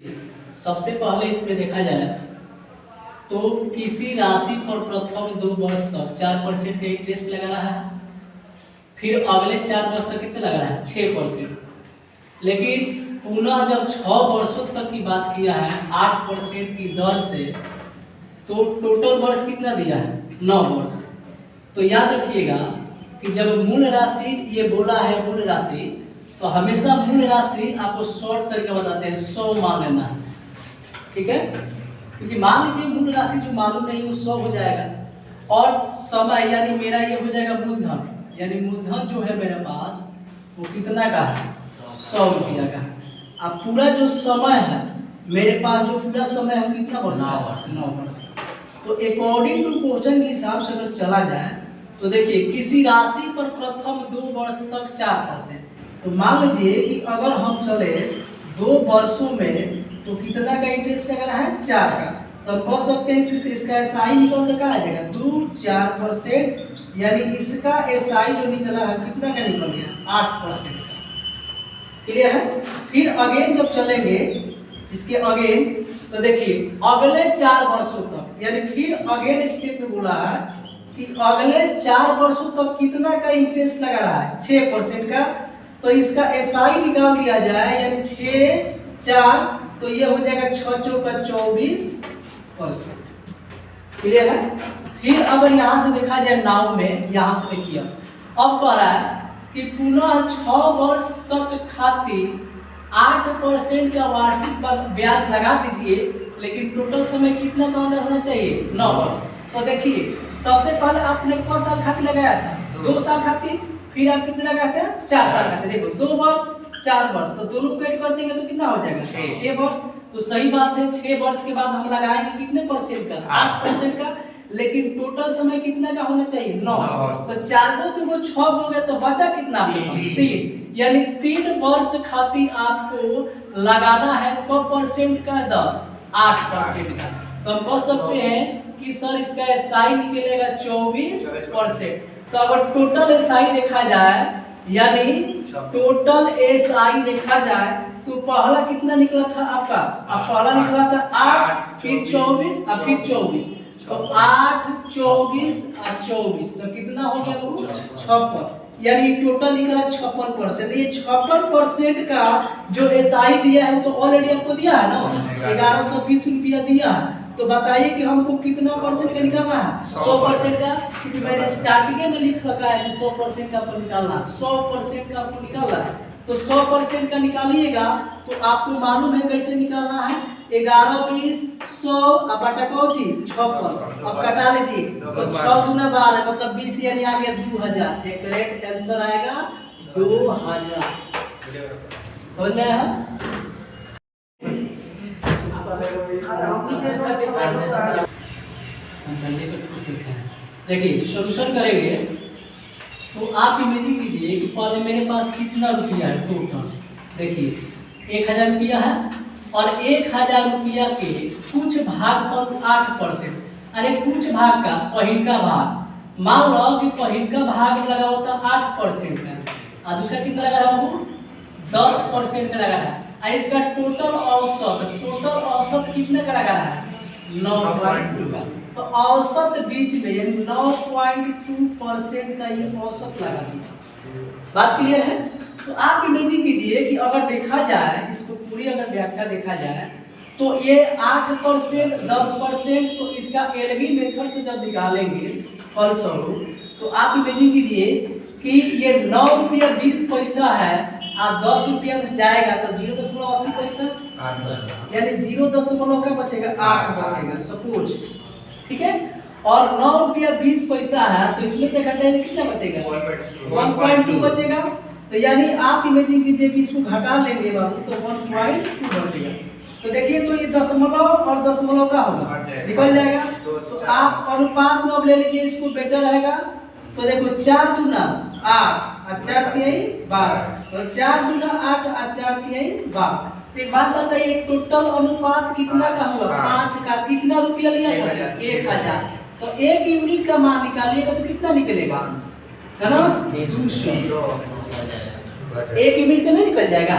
सबसे पहले इसमें देखा जाए तो किसी राशि पर प्रथम 2 वर्ष तक 4% का इंटरेस्ट लगा रहा है, फिर अगले 4 वर्ष तक कितना लगा रहा है 6%। लेकिन पुनः जब 6 वर्षों तक की बात किया है 8% की दर से, तो टोटल वर्ष कितना दिया है 9 वर्ष। तो याद रखिएगा कि जब मूल राशि ये बोला है मूल राशि, तो हमेशा मूल राशि आपको शॉर्ट तरीका बताते हैं 100 मान लेना है, ठीक है। क्योंकि मान लीजिए मूल राशि जो मालूम नहीं वो 100 हो जाएगा और समय यानी मेरा ये हो जाएगा मूलधन, यानी मूलधन जो है मेरे पास वो कितना का है 100 रुपया का। अब पूरा जो समय है मेरे पास जो पूरा समय है कितना वर्ष का 9 वर्ष। तो अकॉर्डिंग टू क्वेश्चन के हिसाब से अगर चला जाए तो देखिए किसी राशि पर प्रथम 2 वर्ष तक 4%। तो मान लीजिए कि अगर हम चले 2 वर्षों में तो कितना का इंटरेस्ट लग रहा है 4 का, तो हम कह सकते हैं इसका एसआई निकल कर आ जाएगा 2-4%, यानी इसका एसआई जो निकला है कितना का निकल गया 8%। क्लियर है। फिर अगेन जब चलेंगे इसके अगेन तो देखिए अगले 4 वर्षों तक, यानी फिर अगेन स्टेप में बोला है कि अगले 4 वर्षों तक कितना का इंटरेस्ट लगा रहा है 6% का। तो इसका एसआई निकाल दिया जाए यानी 6-4, तो ये हो जाएगा 6 का 24%। क्लियर है। फिर अगर यहाँ से देखा जाए नाव में, यहाँ से देखिए अब कह रहा है कि पुनः 6 वर्ष तक खातिर 8% का वार्षिक ब्याज लगा दीजिए, लेकिन टोटल समय कितना का अंदर होना चाहिए 9 वर्ष। तो देखिए सबसे पहले आपने कौन साल खातिर लगाया था 2 साल खातिर, फिर आप कितने लगाए थे 4 साल खातिर। देखो 2 वर्ष 4 वर्ष, तो दोनों को ऐड कर देंगे तो कितना हो जाएगा 6 वर्ष। तो सही बात है 6 वर्ष के बाद हम लगाएंगे कितने परसेंट का 8% का, लेकिन टोटल समय कितना का होना चाहिए 9। तो 4 को 2 6 हो गया, तो बचा कितना आपके पास 3, यानी 3 वर्ष खातिर आपको लगाना है कब परसेंट का दर 8% का। तो हम कह सकते हैं कि सर इसका एसआई निकलेगा 24%। तो अगर टोटल एसआई देखा जाए, यानी टोटल एसआई देखा जाए तो पहला कितना निकला था आपका, अब पहला निकला था 8, फिर 24 और फिर 24। तो 8, 24 और 24, तो कितना हो गया 56, यानी टोटल निकला 56%। ये 56% का जो एसआई दिया है तो ऑलरेडी आपको दिया है ना 1120 रुपया दिया है। तो बताइए कि हमको कितना परसेंट का निकालना है 100% का, क्योंकि मैंने स्टार्टिंग में लिख रखा है कि 100% का आपको निकालना है, 100% का आपको निकालना है। तो 100% का निकालिएगा तो आपको मालूम है कैसे निकालना है 11 20 100 अब बटा कौची 56। अब कटा लीजिए तो 6 दूना 12 मतलब 20, यानी आ गया 2000। एक करेक्ट आंसर आएगा 2000। समझ में आया। देखिए सॉल्यूशन करेंगे तो आप इमेजिन कीजिए कि पहले मेरे पास कितना रुपया है टोटल। देखिए 1000 रुपया है और 1000 रुपया के कुछ भाग पर 8%, अरे कुछ भाग का पहिलका भाग मान लो कि पहिलका भाग लगा होता 8% का और दूसरा कितना लगा रहा हूँ 10% का लगा रहा है। इसका टोटल औसत कितने का लगा रहा है 9.2 का। तो औसत बीच में यानी 9.2% का ये औसत लगा दिया। बात क्लियर है। तो आप इमेजिन कीजिए कि अगर देखा जाए इसको पूरी अगर व्याख्या देखा जाए तो ये 8% 10%, तो इसका एलगी मेथड से जब निकालेंगे फलस्वरूप, तो आप इमेजिन कीजिए कि ये 9 रुपया 20 पैसा है और 10 रुपया में जाएगा तो 0.80 पैसा, यानी 0 का बचेगा 8 बचेगा सपोज, ठीक है। और 9 रुपया 20 पैसा है तो इसमें से घटाएंगे कितना बचेगा 1.2 बचेगा। तो यानी आप इमेजिन कीजिए कि इसको घटा लेंगे बाबू तो 1.2 बचेगा। तो देखिए तो ये दशमलव और दशमलव का होगा निकल जाएगा। तो आप अनुपात में अब ले लीजिए इसको बेटर रहेगा। तो देखो 4 दूना 8 और 4 तिहाई 12, तो 4 दूना 8 और 4 तिहाई 12। तो एक बात बताइए टोटल अनुपात कितना का हुआ 5 का। कितना रुपया लिया था 1000, तो 1 यूनिट का मान निकालिएगा तो कितना निकलेगा है ना 200। 1 यूनिट का नहीं निकल जाएगा।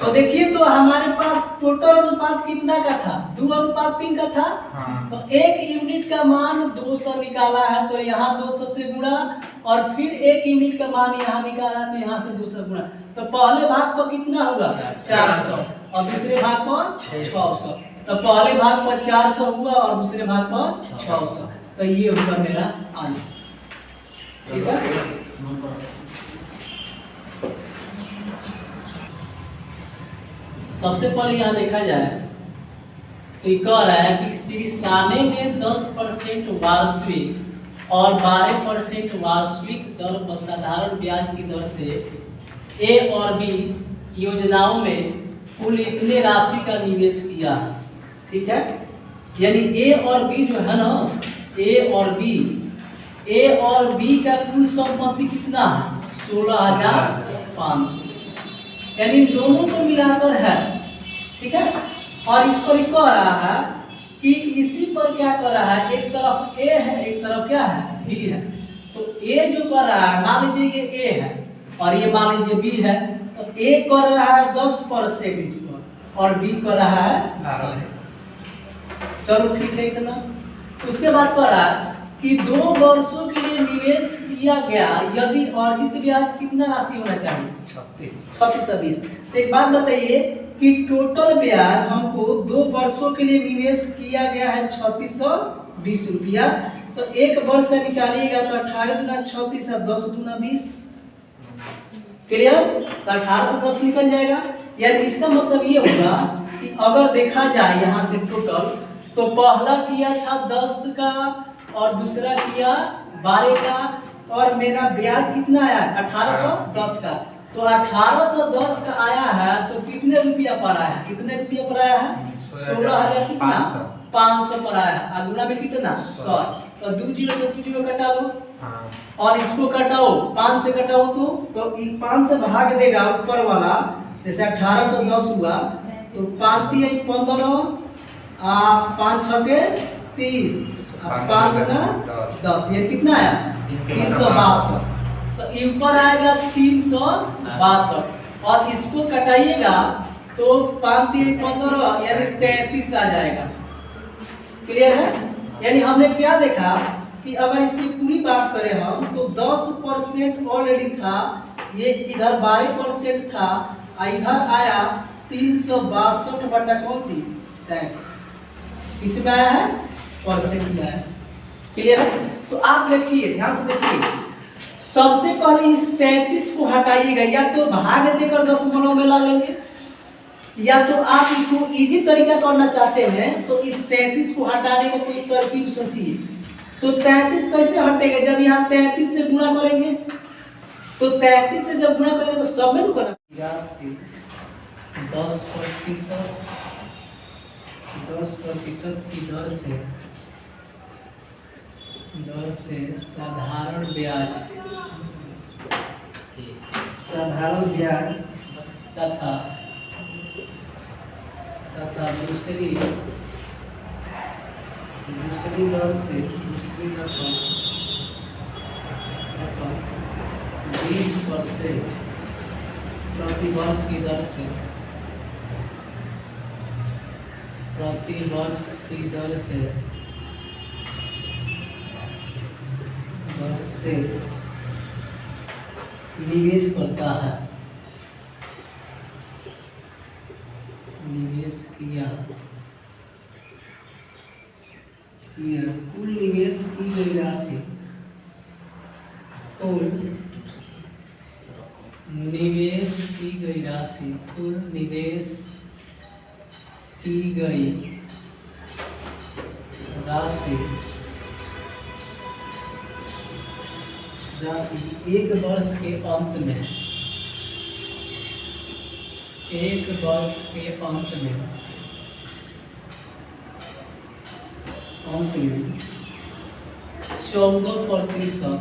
तो देखिए तो हमारे पास टोटल अनुपात कितना का था, 2:3 का था। तो 1 यूनिट का मान 200 निकाला है, तो यहाँ 200 से गुणा, और फिर 1 यूनिट का मान यहाँ निकाला तो यहाँ से 200 गुणा। तो पहले भाग पर कितना होगा 400 और दूसरे भाग पर 600। तो पहले भाग पर 400 हुआ और दूसरे भाग पर 600। तो ये होगा मेरा आंसर। ठीक है, सबसे पहले यहाँ देखा जाए तो ये कह रहा है कि श्री साने ने 10% वार्षिक और 12% वार्षिक दर पर साधारण ब्याज की दर से ए और बी योजनाओं में कुल इतने राशि का निवेश किया। ठीक है, यानी ए और बी जो है ना, ए और बी का कुल संपत्ति कितना है 16,500, यानी दोनों को मिलाकर है। ठीक है, और इस पर कह रहा है कि इसी पर क्या कर रहा है, एक तरफ ए है एक तरफ क्या है बी है। तो ए जो कर रहा है, मान लीजिए ये ए है और ये मान लीजिए बी है, तो ए कर रहा है 10% इस पर और बी कर रहा है 12%। चलो ठीक है इतना। उसके बाद कर रहा है कि 2 वर्षों के लिए निवेश किया गया यदि अर्जित ब्याज कितना राशि होना चाहिए 3620। तो एक बात बताइए कि टोटल ब्याज हमको 2 वर्षों के लिए निवेश किया गया है 3620 रुपया। तो 1 वर्ष का निकालिएगा तो 18 दूना 36 है, 10 दूना 20। क्लियर? तो 18 से 10 निकल जाएगा। यानी इसका मतलब ये होगा कि अगर देखा जाए यहाँ से टोटल, तो पहला किया था 10 का और दूसरा किया 12 का, और मेरा ब्याज कितना आया 1810 का। तो 1810 का आया है, तो कितने रुपया पर आया है, कितने रुपया पर आया है 16,000 कितना 500 पर आया है। अगुना में कितना 100। तो 2 जीरो से 2 जीरो कटा लो और इसको कटाओ 5 से कटाओ तो 5 से भाग देगा ऊपर वाला। जैसे 1810 हुआ तो 5 × 15 5 × 6 30 5 × 10, ये कितना आया 362। तो ऊपर आएगा 362 और इसको कटाइएगा तो 5 × 15 यानी 33 आ जाएगा। क्लियर है? यानी हमने क्या देखा कि अगर इसकी पूरी बात करें हम तो 10% ऑलरेडी था, ये इधर 12% था, इधर आया 362 बटा कौन सी इसमें आया है परसेंट में आया। क्लियर है? तो आप देखिए ध्यान से देखिए, सबसे पहले इस 33 को हटाइएगा, या तो भाग देकर दशमलव में ला लेंगे, या तो आप इसको इजी तरीका करना चाहते हैं तो इस 33 को हटाने का कोई तरकीब सोचिए। तो 33 कैसे हटेगा, जब यहाँ 33 से गुणा करेंगे, तो 33 से जब गुणा करेंगे तो सब में करना 10% की दर से साधारण ब्याज तथा दूसरी दर से दूसरी रकम 20% प्रति वर्ष की दर से निवेश करता है, निवेश किया कुल निवेश की गई राशि, कुल निवेश की गई राशि एक वर्ष के अंत में 14%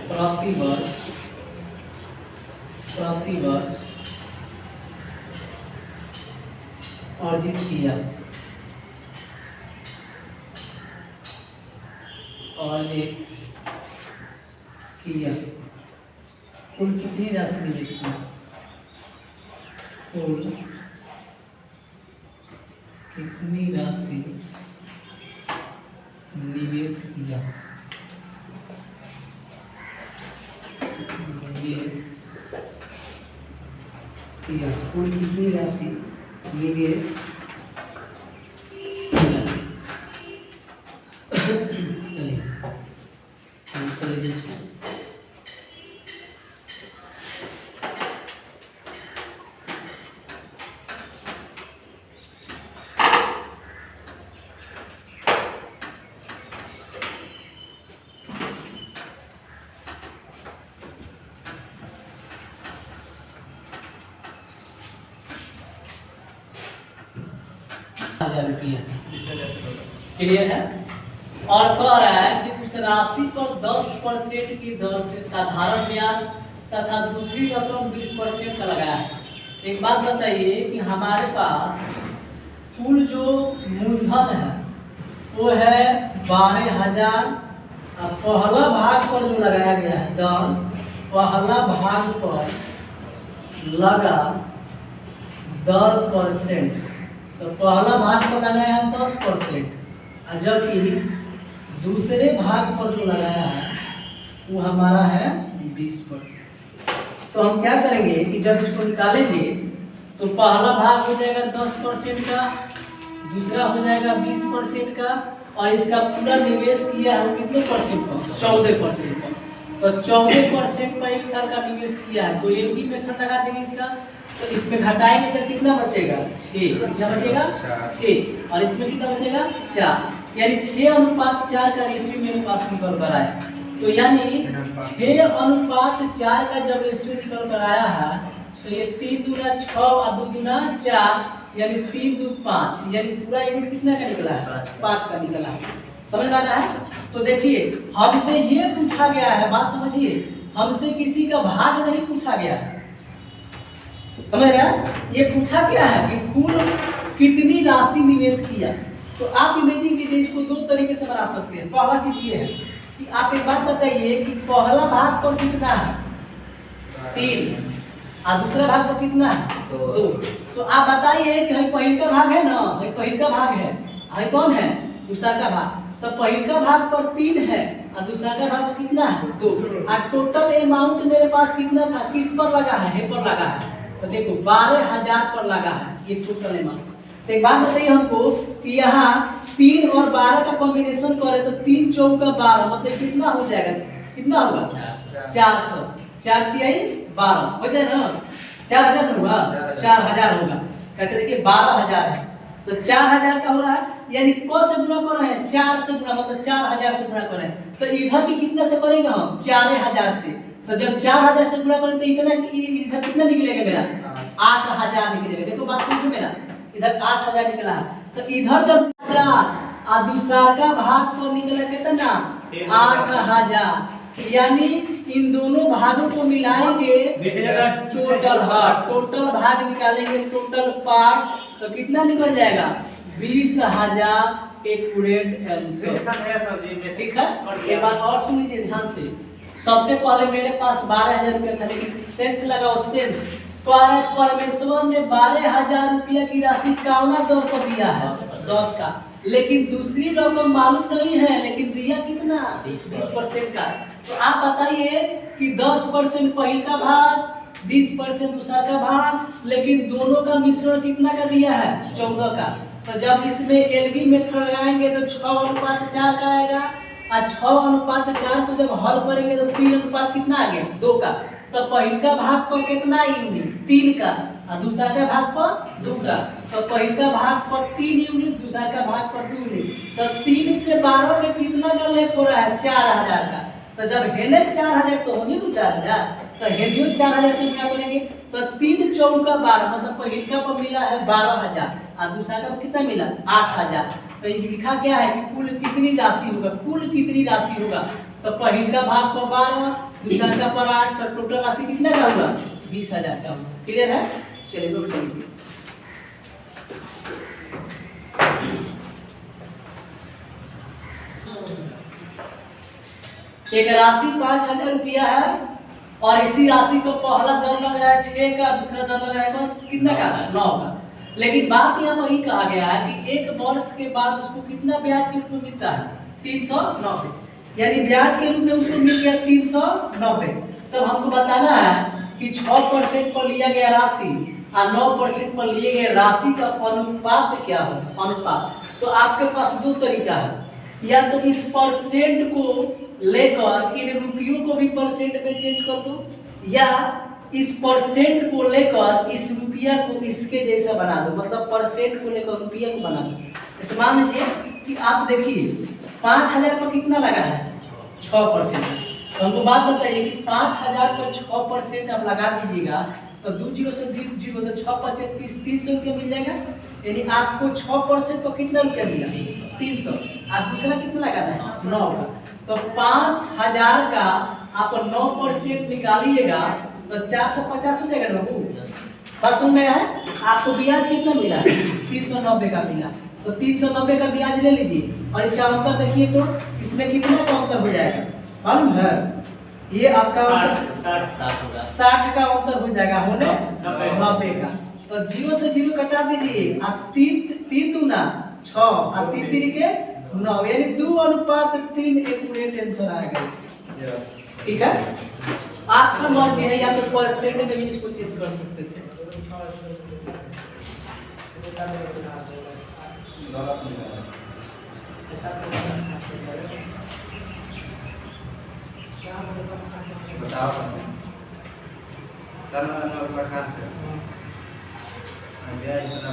प्रति वर्ष अर्जित किया कुल कितनी राशि निवेश किया? कुल कितनी राशि निवेश किया? निवेश किया, कुल कितनी राशि निवेश किया? चलिए हम करेंगे इसको। क्लियर है? और कह रहा है कि उस राशि पर 10% की दर से साधारण ब्याज तथा दूसरी रकम 20% का लगाया है। एक बात बताइए कि हमारे पास कुल जो मूलधन है वो है 12,000। पहला भाग पर जो लगाया गया है दर, पहला भाग पर लगा 10%, तो पहला भाग पर लगाया है 10%, जबकि दूसरे भाग पर जो लगाया है वो हमारा है 20%। तो हम क्या करेंगे कि जब इसको निकालेंगे तो पहला भाग हो जाएगा 10% का, दूसरा हो जाएगा 20% का, और इसका पूरा निवेश किया है कितने परसेंट पर? 14% पर। तो 14% पर एक साल का निवेश किया है, तो एलगी मेथड लगा देंगे इसका। तो इसमें घटाएंगे तो कितना बचेगा? 6। कितना बचेगा? 6। और इसमें कितना बचेगा? 4। यानी 6:4 का रेशियो मेरे पास निकल कर आया। तो यानी 6:4 का जब रेशियो निकल कर आया है तो ये 3 दूना 6 और 2 दूना 4, यानी 3 2 5, यानी पूरा यूनिट कितना का निकला है? 5 का निकला है। समझ में आता है? तो देखिए हमसे ये पूछा गया है, बात समझिए, हमसे किसी का भाग नहीं पूछा गया है। समझ रहे हैं? ये पूछा क्या है कि कुल कितनी राशि निवेश किया। तो आप इमेजिन कीजिए, इसको दो तरीके से बना सकते हैं। पहला चीज ये है कि आप एक बात बताइए कि पहला भाग पर कितना है? 3, और दूसरा भाग पर कितना है? 2। तो आप बताइए कि है पहिल का भाग है ना, है पहिल का भाग है कौन है? दूसरा का भाग। तो पहिल का भाग पर 3 है और दूसरा का भाग पर कितना है? 2। और टोटल अमाउंट मेरे पास कितना था? किस पर लगा है? पर लगा है। तो देखो 12,000 पर लगा है ये टोटल अमाउंट। तो एक बात बताइए हमको कि यहाँ 3 और 12 का कॉम्बिनेशन करे तो 3 चौका 12, मतलब कितना हो जाएगा? कितना होगा? 400। 4 तिहाई 12 हो जाए ना? 4,000 होगा? 4,000 होगा। कैसे? देखिए 12,000 है तो 4,000 का हो रहा है, यानी को से गुणा कर रहे हैं, 4 से गुणा, मतलब 4,000 से गुणा कर रहे हैं। तो इधर भी कितना से करेंगे हम? 4,000 से। तो जब 4,000 से गुणा करें तो इतना इधर कितना निकलेगा मेरा? 8,000 निकलेगा। देखो बात समझो मेरा, इधर 8,000 निकला है। तो इधर जब और दूसरा का भाग पर निकला कितना? 8,000, यानी इन दोनों भागों को मिलाएंगे टोटल भाग निकालेंगे, टोटल पार्ट, तो कितना निकल जाएगा? 20,000 एक्यूरेट आंसर। ठीक है? एक बात और सुन लीजिए ध्यान से। सबसे पहले मेरे पास 12,000 रुपया था, लेकिन सेंस लगाओ, सेंस। परमेश्वर ने 12,000 रुपया की राशि कावना दर पर दिया है 10 का, लेकिन दूसरी रकम मालूम नहीं है, लेकिन दिया कितना? 20% का। तो आप बताइए कि 10% पहिल का भाग, 20% दूसरा का भाग, लेकिन दोनों का मिश्रण कितना का दिया है? 14 का। तो जब इसमें एलगी मेथड लगाएंगे तो 6:4 का आएगा, और 6:4 को जब हल करेंगे तो 3 कितना आ गया? 2 का। तो पहिल का भाग पर कितना यूनिट? 3 का, और दूसरा का भाग पर 2 का। तो पहिल का भाग पर 3 यूनिट, दूसरा का भाग पर 2 यूनिट। तो 3 से 12 में कितना का लेप हो रहा है? 4,000 का। तो जब हेने 4,000 तो होनी तो 4,000, तो हेनियो 4,000 से गुणा करेंगे तो 3 चौका 12, मतलब पहिल का पर मिला है 12,000 और दूसरा का कितना मिला? 8,000। तो ये लिखा क्या है कि कुल कितनी राशि होगा? कुल कितनी राशि होगा? तो पहिल का भाग पर 12, दूसरा का पर 8, तो टोटल राशि कितना का होगा? 20,000 का होगा। क्लियर है? चलिए नोट कर लीजिए। एक राशि 5,000 रुपया है और इसी राशि को पहला दर लग रहा है 6 का, दूसरा दर लग रहा है कितना का, 9 का। लेकिन बात यहाँ पर ही कहा गया है कि एक वर्ष के बाद उसको कितना ब्याज के रूप में मिलता है, 390, यानी ब्याज के रूप में उसको मिल गया 390। तब हमको बताना है कि 6% पर लिया गया राशि और 9% पर लिए गए राशि का अनुपात क्या होगा, अनुपात। तो आपके पास दो तरीका है, या तो इस परसेंट को लेकर इन रुपयों को भी परसेंट में चेंज कर दो, या इस परसेंट को लेकर इस रुपया को इसके जैसा बना दो, मतलब परसेंट को लेकर रुपया को बना दो। इस मान लीजिए कि आप देखिए 5000 पर कितना लगा है, 6%। तो हमको बात बताइए कि 5000 पर 6% आप लगा दीजिएगा तो 2 जीरो से 0 तो 6 5 30, 300 रुपया मिल जाएगा। यानी आपको 6% पर कितना रुपया मिला, 300। और दूसरा कितना लगाना है, 9 का। तो 5000 का आप 9% निकालिएगा तो 450 हो जाएगा ना बाबू। बात सुन रहे हैं, आपको ब्याज कितना मिला, 390 का मिला। तो 390 का ब्याज ले लीजिए और इसका अंतर देखिए तो इसमें कितना का अंतर हो जाएगा मालूम है, ये आपका 60 का अंतर हो जाएगा, होने 90 का। तो 0 से 0 कटा दीजिए और 3 दूना 6 और 3 3 के 9, यानी 2:3 एक्यूरेट आंसर आएगा इसका। ठीक है, आपका मर्जी है, या तो परसेंट में भी इसको चेंज कर सकते थे। बताओ सर, मैं प्रकाश है, इतना